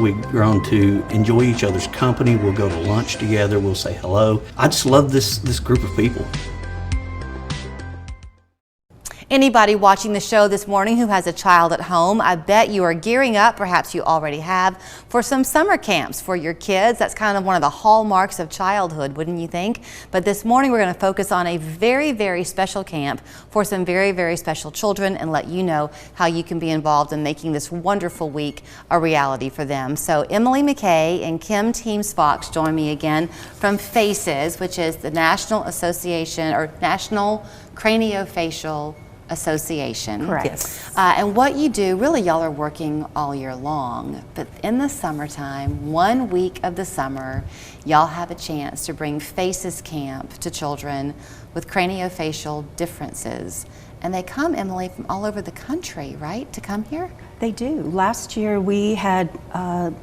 We've grown to enjoy each other's company. We'll go to lunch together. We'll say hello. I just love this group of people. Anybody watching the show this morning who has a child at home, I bet you are gearing up, perhaps you already have, for some summer camps for your kids. That's kind of one of the hallmarks of childhood, wouldn't you think? But this morning we're going to focus on a very, very special camp for some very, very special children and let you know how you can be involved in making this wonderful week a reality for them. So Emily McKay and Kim Teams-Fox join me again from FACES, which is the National Association or National Cranio-Facial Association. Correct. Yes. And what you do, really y'all are working all year long, but in the summertime, 1 week of the summer, y'all have a chance to bring FACES Camp to children with cranio-facial differences. And they come, Emily, from all over the country, right, to come here? They do. Last year we had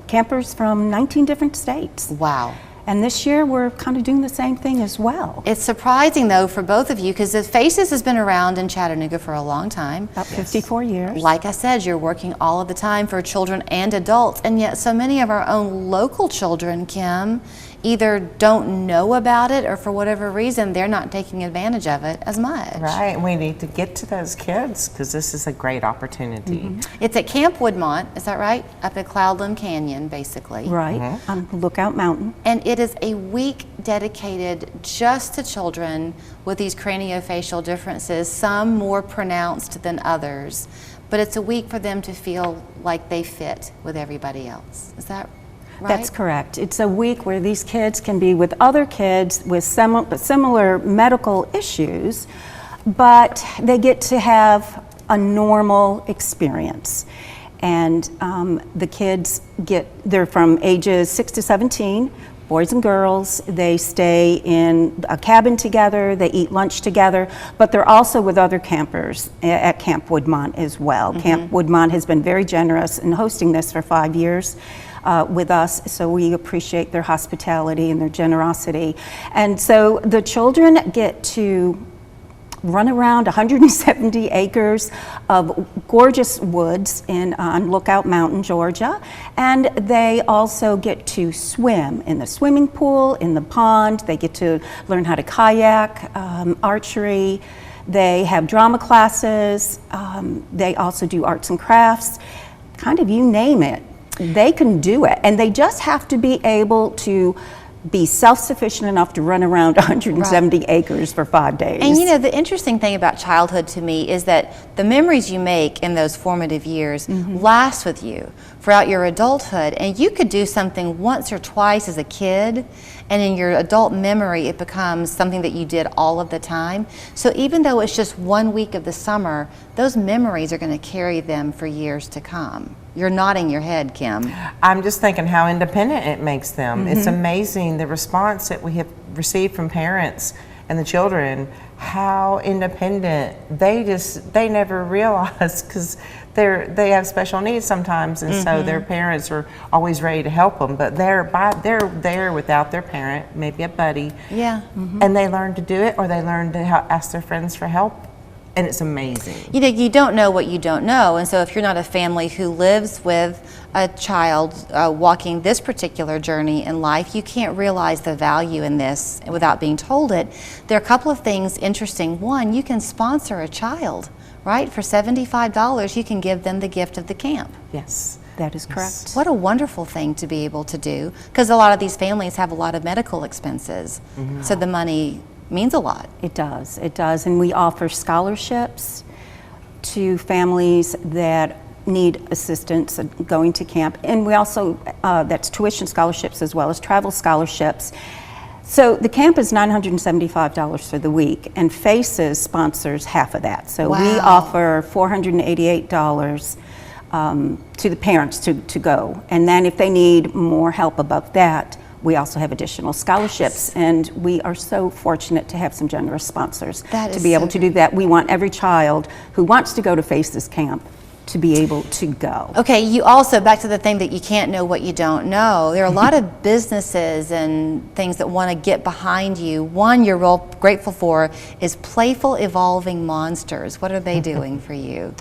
campers from 19 different states. Wow. And this year we're kind of doing the same thing as well. It's surprising though for both of you because the FACES has been around in Chattanooga for a long time. About 54 years. Like I said, you're working all of the time for children and adults, and yet so many of our own local children, Kim, either don't know about it or for whatever reason they're not taking advantage of it as much. Right, and we need to get to those kids because this is a great opportunity. Mm-hmm. It's at Camp Woodmont, is that right? Up at Cloudland Canyon, basically. Right, on Lookout Mountain. And it is a week dedicated just to children with these craniofacial differences, some more pronounced than others. But it's a week for them to feel like they fit with everybody else. Is that right? That's correct. It's a week where these kids can be with other kids with similar medical issues, but they get to have a normal experience. And the kids they're from ages 6 to 17, boys and girls. They stay in a cabin together, they eat lunch together, but they're also with other campers at Camp Woodmont as well. Mm-hmm. Camp Woodmont has been very generous in hosting this for 5 years with us, so we appreciate their hospitality and their generosity. And so the children get to run around 170 acres of gorgeous woods on Lookout Mountain, Georgia, and they also get to swim in the swimming pool, in the pond. They get to learn how to kayak, archery. They have drama classes. They also do arts and crafts, kind of you name it. They can do it, and they just have to be able to be self-sufficient enough to run around 170 acres for 5 days. And you know, the interesting thing about childhood to me is that the memories you make in those formative years last with you throughout your adulthood, and you could do something once or twice as a kid, and in your adult memory it becomes something that you did all of the time. So even though it's just 1 week of the summer, those memories are going to carry them for years to come. You're nodding your head, Kim. I'm just thinking how independent it makes them. It's amazing the response that we have received from parents and the children, how independent they never realize because they have special needs sometimes, and so their parents are always ready to help them, but they're there without their parent, maybe a buddy. Yeah. And they learn to do it, or they learn to ask their friends for help. And it's amazing. You know, you don't know what you don't know, and so if you're not a family who lives with a child walking this particular journey in life, you can't realize the value in this without being told it. There are a couple of things interesting. One, you can sponsor a child, right? For $75, you can give them the gift of the camp. Yes. That is correct. What a wonderful thing to be able to do, because a lot of these families have a lot of medical expenses, so the money means a lot. It does, and we offer scholarships to families that need assistance going to camp, and we also, that's tuition scholarships as well as travel scholarships. So the camp is $975 for the week, and FACES sponsors half of that. So we offer $488 to the parents to go, and then if they need more help above that, we also have additional scholarships, and we are so fortunate to have some generous sponsors to be able to do that. We want every child who wants to go to FACES camp to be able to go. Okay, you also, back to the thing that you can't know what you don't know, there are a lot of businesses and things that want to get behind you. One you're real grateful for is Playful Evolving Monsters. What are they doing for you?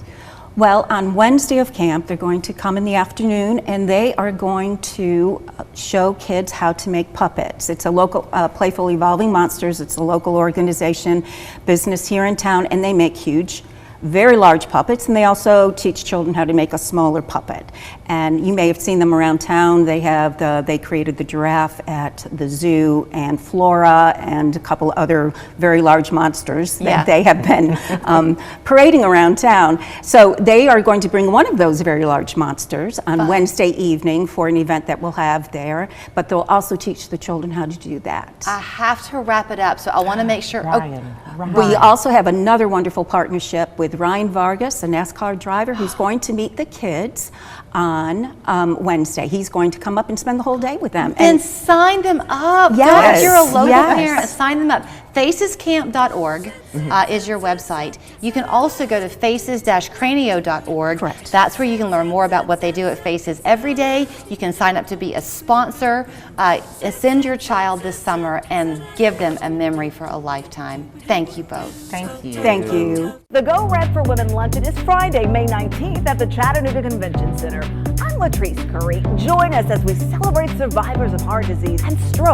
Well, on Wednesday of camp, they're going to come in the afternoon and they are going to show kids how to make puppets. It's a local, Playful Evolving Monsters. It's a local organization, business here in town, and they make huge, very large puppets, and they also teach children how to make a smaller puppet. And you may have seen them around town. They created the giraffe at the zoo, and Flora, and a couple other very large monsters that they have been parading around town. So they are going to bring one of those very large monsters on Wednesday evening for an event that we'll have there, but they'll also teach the children how to do that. I have to wrap it up, so I want to make sure. Ryan. We also have another wonderful partnership with Ryan Vargas, a NASCAR driver, who's going to meet the kids on Wednesday. He's going to come up and spend the whole day with them. Then sign them up. Yes, If you're a local yes. parent, sign them up. Facescamp.org is your website. You can also go to faces-cranio.org. Correct. That's where you can learn more about what they do at Faces every day. You can sign up to be a sponsor. Send your child this summer and give them a memory for a lifetime. Thank you both. Thank you. Thank you. The Go Red for Women Luncheon is Friday, May 19th at the Chattanooga Convention Center. I'm Latrice Curry. Join us as we celebrate survivors of heart disease and stroke.